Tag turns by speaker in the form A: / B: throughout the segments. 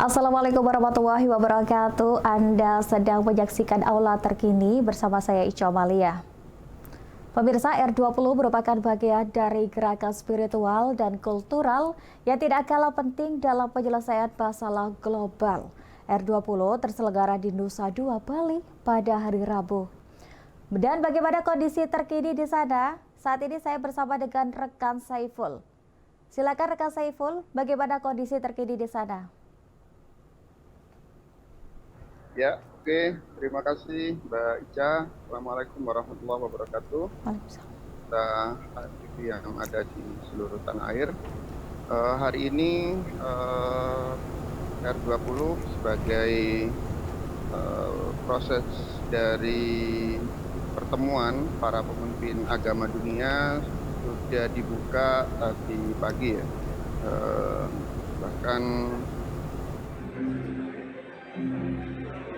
A: Assalamualaikum warahmatullahi wabarakatuh. Anda sedang menyaksikan Aula Terkini bersama saya Ica Amalia. Pemirsa, R20 merupakan bagian dari gerakan spiritual dan kultural yang tidak kalah penting dalam penyelesaian masalah global. R20 terselenggara di Nusa Dua, Bali pada hari Rabu. Dan bagaimana kondisi terkini di sana? Saat ini saya bersama dengan rekan Saiful. Silakan rekan Saiful, bagaimana kondisi terkini di sana?
B: Ya, oke. Terima kasih Mbak Ica. Assalamualaikum warahmatullahi wabarakatuh. Kita yang ada di seluruh tanah air. Hari ini R20 sebagai proses dari pertemuan para pemimpin agama dunia sudah dibuka tadi pagi ya. Bahkan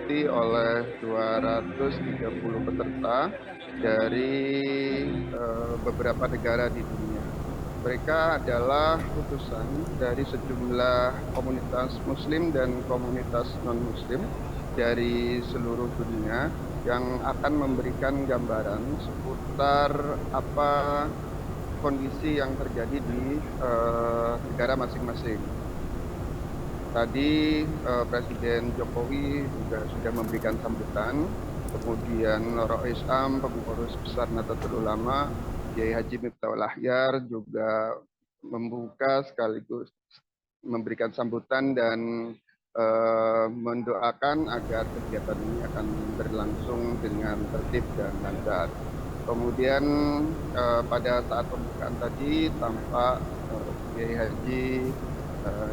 B: oleh 230 peserta dari beberapa negara di dunia. Mereka adalah utusan dari sejumlah komunitas muslim dan komunitas non-muslim dari seluruh dunia yang akan memberikan gambaran seputar apa kondisi yang terjadi di negara masing-masing. Tadi Presiden Jokowi juga sudah memberikan sambutan, kemudian Rois Am, Pengurus Besar Nahdlatul Ulama, Kiai Haji Miftahul Ahyar juga membuka sekaligus memberikan sambutan dan mendoakan agar kegiatan ini akan berlangsung dengan tertib dan lancar. Kemudian pada saat pembukaan tadi tampak Kiai Haji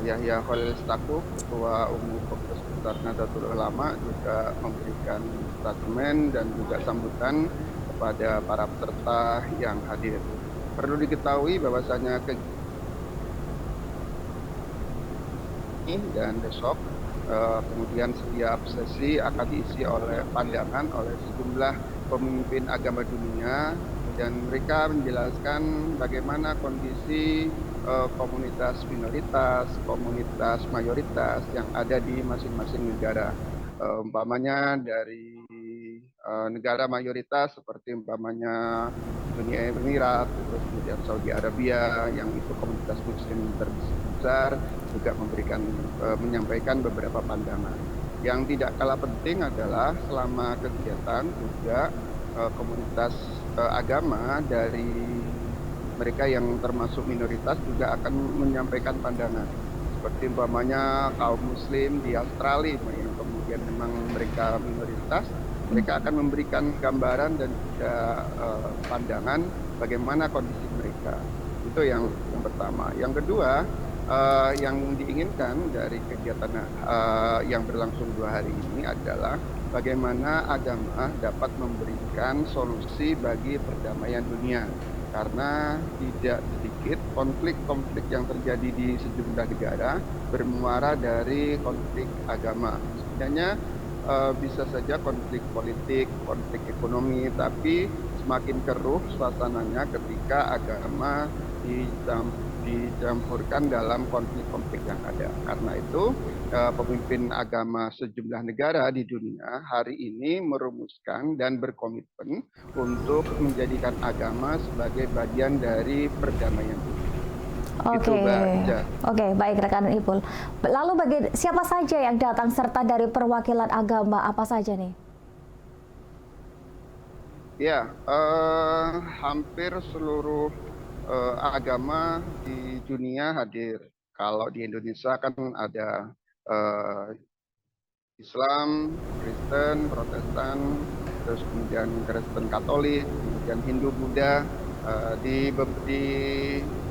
B: Yahya Khalil Stakuf, Ketua Umum Pengurus Besar Nahdlatul Ulama juga memberikan statement dan juga sambutan kepada para peserta yang hadir. Perlu diketahui bahwasanya dan besok kemudian setiap sesi akan diisi oleh pandangan oleh sejumlah pemimpin agama dunia dan mereka menjelaskan bagaimana kondisi komunitas minoritas, komunitas mayoritas yang ada di masing-masing negara. Umpamanya dari negara mayoritas seperti umpamanya Uni Emirat, terus kemudian Saudi Arabia yang itu komunitas muslim terbesar juga menyampaikan beberapa pandangan. Yang tidak kalah penting adalah selama kegiatan juga komunitas agama dari mereka yang termasuk minoritas juga akan menyampaikan pandangan. Seperti umpamanya kaum muslim di Australia yang kemudian memang mereka minoritas, mereka akan memberikan gambaran dan juga pandangan bagaimana kondisi mereka. Itu yang pertama. Yang kedua, yang diinginkan dari kegiatan yang berlangsung 2 hari ini adalah bagaimana agama dapat memberikan solusi bagi perdamaian dunia. Karena tidak sedikit konflik-konflik yang terjadi di sejumlah negara bermuara dari konflik agama. Sebenarnya bisa saja konflik politik, konflik ekonomi, tapi semakin keruh suasananya ketika agama dicampurkan dalam konflik-konflik yang ada. Karena itu pemimpin agama sejumlah negara di dunia hari ini merumuskan dan berkomitmen untuk menjadikan agama sebagai bagian dari perdamaian dunia.
A: Oke, baik rekan Ipul. Lalu siapa saja yang datang serta dari perwakilan agama apa saja nih?
B: Ya, hampir seluruh agama di dunia hadir. Kalau di Indonesia kan ada Islam, Kristen, Protestan, terus kemudian Kristen Katolik, kemudian Hindu, Buddha,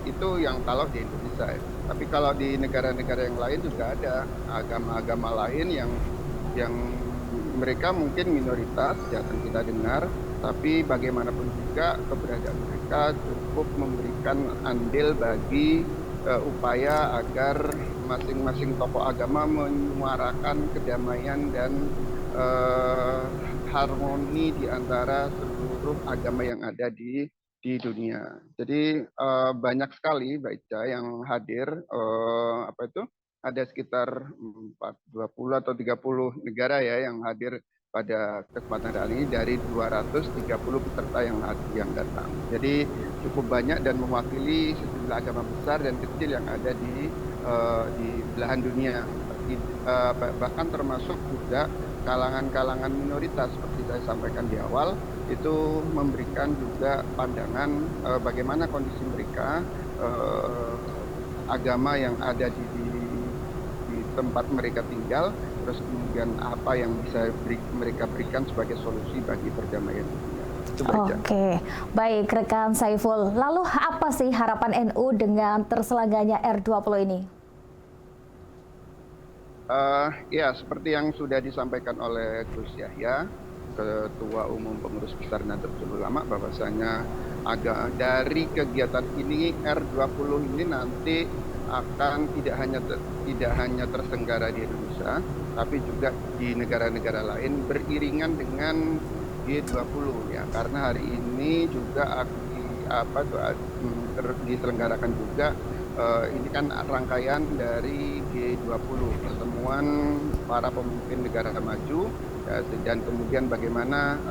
B: itu yang kalau di Indonesia ya. Tapi kalau di negara-negara yang lain juga ada agama-agama lain yang mereka mungkin minoritas, jangan kita dengar, tapi bagaimanapun juga keberadaan mereka cukup memberikan andil bagi upaya agar masing-masing tokoh agama menyuarakan kedamaian dan harmoni di antara seluruh agama yang ada di dunia. Jadi banyak sekali Mbak Ica yang hadir ada sekitar 20 atau 30 negara ya yang hadir pada kesempatan kali ini dari 230 peserta yang datang. Jadi cukup banyak dan mewakili sejumlah agama besar dan kecil yang ada di belahan dunia. Bahkan termasuk juga kalangan-kalangan minoritas seperti saya sampaikan di awal, itu memberikan juga pandangan bagaimana kondisi mereka, agama yang ada di tempat mereka tinggal, terus kemudian apa yang bisa mereka berikan sebagai solusi bagi perdamaian dunia.
A: Oke, baik rekan Saiful. Lalu apa sih harapan NU dengan terselenggaranya R20 ini?
B: Ya, seperti yang sudah disampaikan oleh Gus Yahya, Ketua Umum Pengurus Besar Nahdlatul Ulama, bahwasanya dari kegiatan ini R20 ini nanti akan tidak hanya terselenggara di Indonesia, tapi juga di negara-negara lain beriringan dengan G20 ya. Karena hari ini juga diselenggarakan juga ini kan rangkaian dari G20, pertemuan para pemimpin negara maju, ya, dan kemudian bagaimana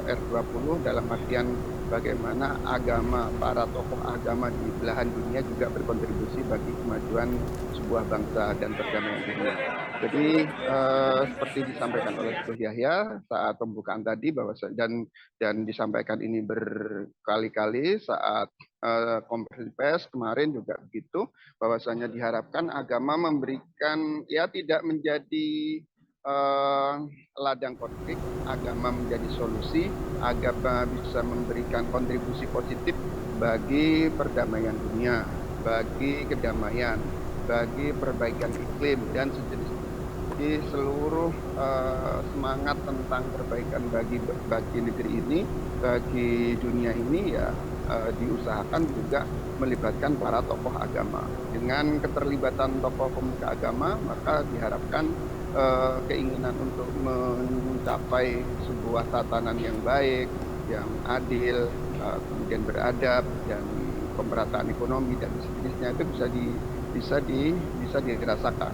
B: R20 dalam artian bagaimana para tokoh agama di belahan dunia juga berkontribusi bagi kemajuan sebuah bangsa dan perdamaian dunia. Jadi seperti disampaikan oleh Gus Yahya saat pembukaan tadi dan disampaikan ini berkali-kali saat konferensi pers kemarin juga begitu, bahwasanya diharapkan agama memberikan ya tidak menjadi ladang konflik, agama menjadi solusi, agama bisa memberikan kontribusi positif bagi perdamaian dunia, bagi kedamaian, bagi perbaikan iklim dan sejenisnya. Jadi seluruh semangat tentang perbaikan bagi negeri ini, bagi dunia ini ya diusahakan juga melibatkan para tokoh agama. Dengan keterlibatan tokoh pemuka agama, maka diharapkan keinginan untuk mencapai sebuah tatanan yang baik, yang adil, kemudian beradab, dan pemerataan ekonomi dan sejenisnya itu bisa dirasakan.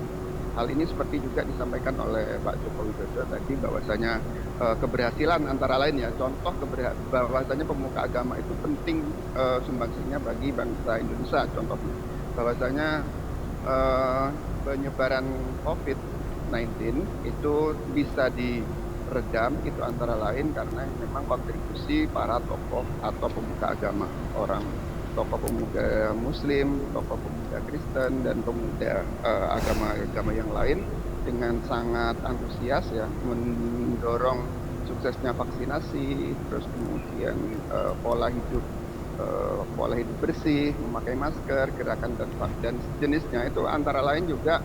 B: Hal ini seperti juga disampaikan oleh Pak Joko Widodo tadi, bahwasanya keberhasilan antara lain ya, contoh bahwasanya pemuka agama itu penting sumbangsinya bagi bangsa Indonesia. Contohnya bahwasanya penyebaran COVID-19 itu bisa diredam, itu antara lain karena memang kontribusi para tokoh atau pemuka agama, tokoh pemuda Muslim, tokoh pemuda Kristen, dan pemuda agama-agama yang lain dengan sangat antusias ya mendorong suksesnya vaksinasi, terus kemudian pola hidup bersih, memakai masker, gerakan dan jenisnya, itu antara lain juga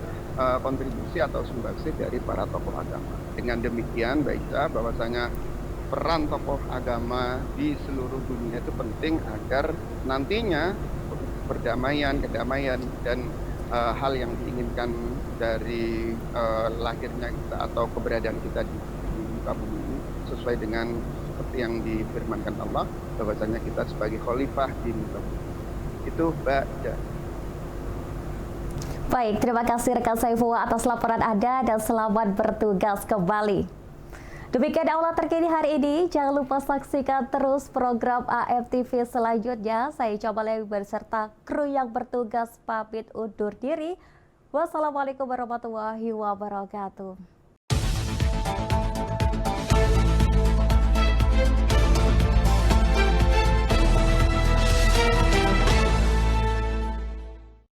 B: kontribusi atau sumbangsi dari para tokoh agama. Dengan demikian, baiklah bahwasanya peran tokoh agama di seluruh dunia itu penting agar nantinya perdamaian, kedamaian, dan hal yang diinginkan dari lahirnya kita atau keberadaan kita di muka bumi ini sesuai dengan seperti yang difirmankan Allah, bahwasanya kita sebagai khalifah di muka bumi. Itu Mbak.
A: Baik, terima kasih rekan Saiful atas laporan Anda dan selamat bertugas kembali. Demikian Aula Terkini hari ini. Jangan lupa saksikan terus program AFTV selanjutnya. Saya Coba berserta kru yang bertugas pamit undur diri. Wassalamualaikum warahmatullahi wabarakatuh.